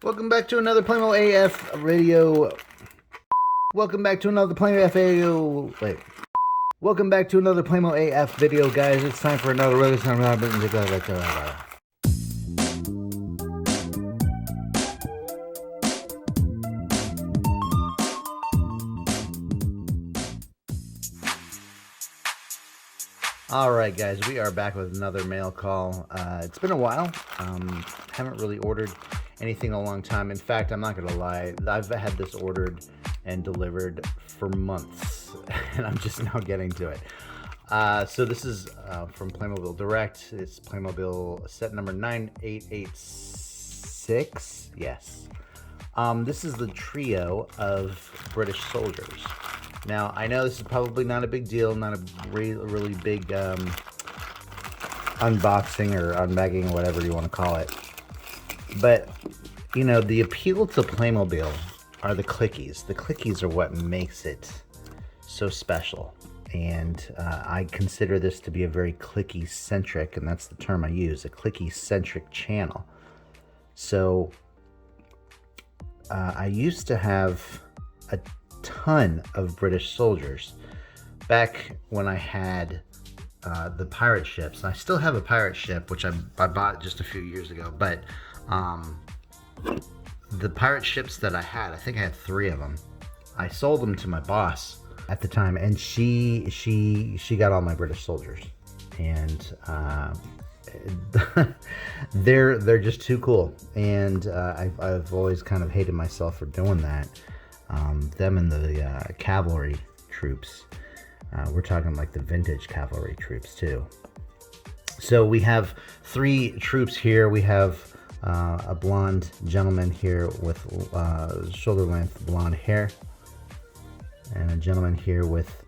Welcome back to another Playmobil AF radio. Welcome back to another Playmobil video. Wait. Welcome back to another Playmobil AF video, guys. It's time for another really time. Alright guys, we are back with another mail call. It's been a while. Haven't really ordered anything in a long time. In fact, I'm not gonna lie, I've had this ordered and delivered for months and I'm just now getting to it. So this is from Playmobil Direct. It's Playmobil set number 9886. Yes. This is the trio of British soldiers. Now, I know this is probably not a big deal, not a really big unboxing or unbagging, whatever you want to call it. But, you know, the appeal to Playmobil are the clickies. The clickies are what makes it so special. And I consider this to be a very clicky-centric, and that's the term I use, a clicky-centric channel. So, I used to have a ton of British soldiers back when I had the pirate ships. I still have a pirate ship, which I bought just a few years ago, but the pirate ships that I think I had 3 of them. I sold them to my boss at the time, and she got all my British soldiers, and they're just too cool, and I've always kind of hated myself for doing that. Them and the cavalry troops. We're talking like the vintage cavalry troops too. So we have 3 troops here. We have a blonde gentleman here with shoulder length blonde hair, and a gentleman here with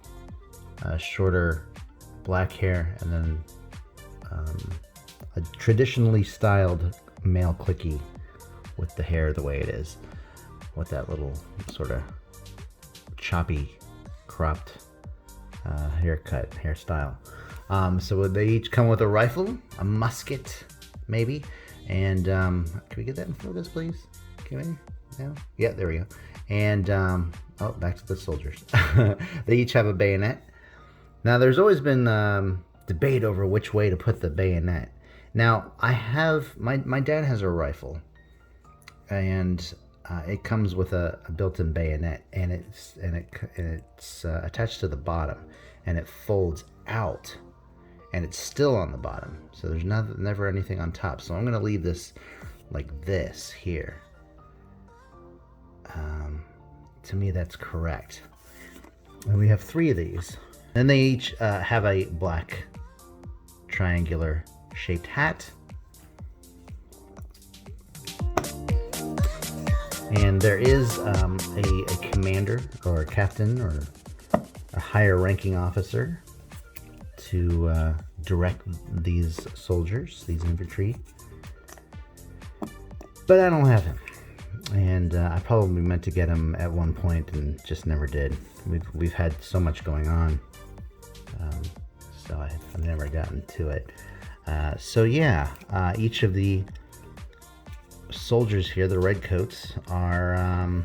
shorter black hair, and then a traditionally styled male clicky with the hair the way it is, with that little sort of choppy cropped hairstyle. So they each come with a rifle, a musket maybe, and can we get that in focus, please? Can we? No? Yeah, there we go. And oh, back to the soldiers. They each have a bayonet. Now there's always been debate over which way to put the bayonet. Now I have my dad has a rifle, and it comes with a built-in bayonet, and it's attached to the bottom, and it folds out, and it's still on the bottom. So there's never anything on top. So I'm gonna leave this like this here. To me, that's correct. And we have 3 of these. And they each have a black triangular shaped hat. And there is a commander or a captain or a higher ranking officer to direct these soldiers, these infantry. But I don't have him. And I probably meant to get him at one point and just never did. We've had so much going on. So I've never gotten to it. So yeah, each of the soldiers here, the Redcoats, are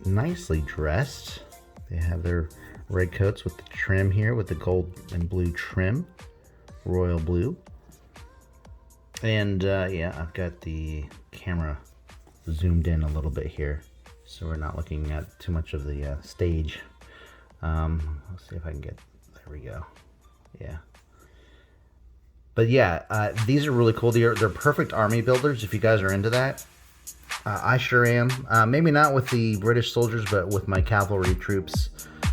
nicely dressed. They have their red coats with the trim here, with the gold and blue trim, royal blue. And yeah, I've got the camera zoomed in a little bit here, so we're not looking at too much of the stage. Let's see if I can get, there we go. Yeah. But yeah, these are really cool. They're perfect army builders if you guys are into that. I sure am. Maybe not with the British soldiers, but with my cavalry troops,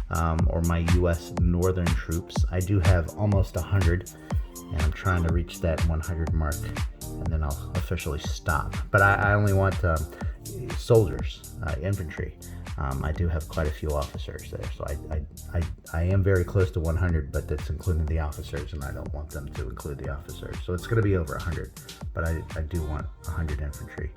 or my U.S. Northern troops. I do have almost 100, and I'm trying to reach that 100 mark, and then I'll officially stop. But I only want soldiers, infantry. I do have quite a few officers there, so I am very close to 100, but that's including the officers, and I don't want them to include the officers. So it's going to be over 100, but I do want 100 infantry.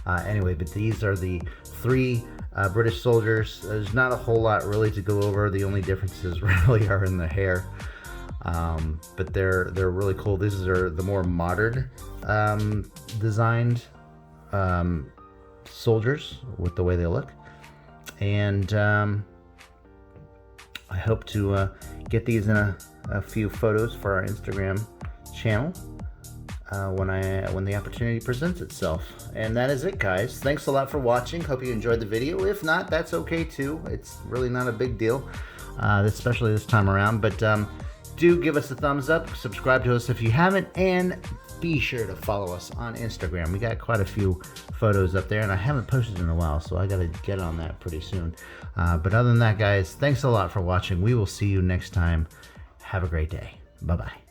Anyway, but these are the 3 British soldiers. There's not a whole lot really to go over. The only differences really are in the hair. But they're really cool. These are the more modern designed soldiers with the way they look. And I hope to get these in a few photos for our Instagram channel when the opportunity presents itself. And that is it, guys. Thanks a lot for watching. Hope you enjoyed the video. If not, that's okay too. It's really not a big deal, especially this time around. But do give us a thumbs up, subscribe to us if you haven't, and be sure to follow us on Instagram. We got quite a few photos up there, and I haven't posted in a while, so I gotta get on that pretty soon. But other than that, guys, thanks a lot for watching. We will see you next time. Have a great day. Bye-bye.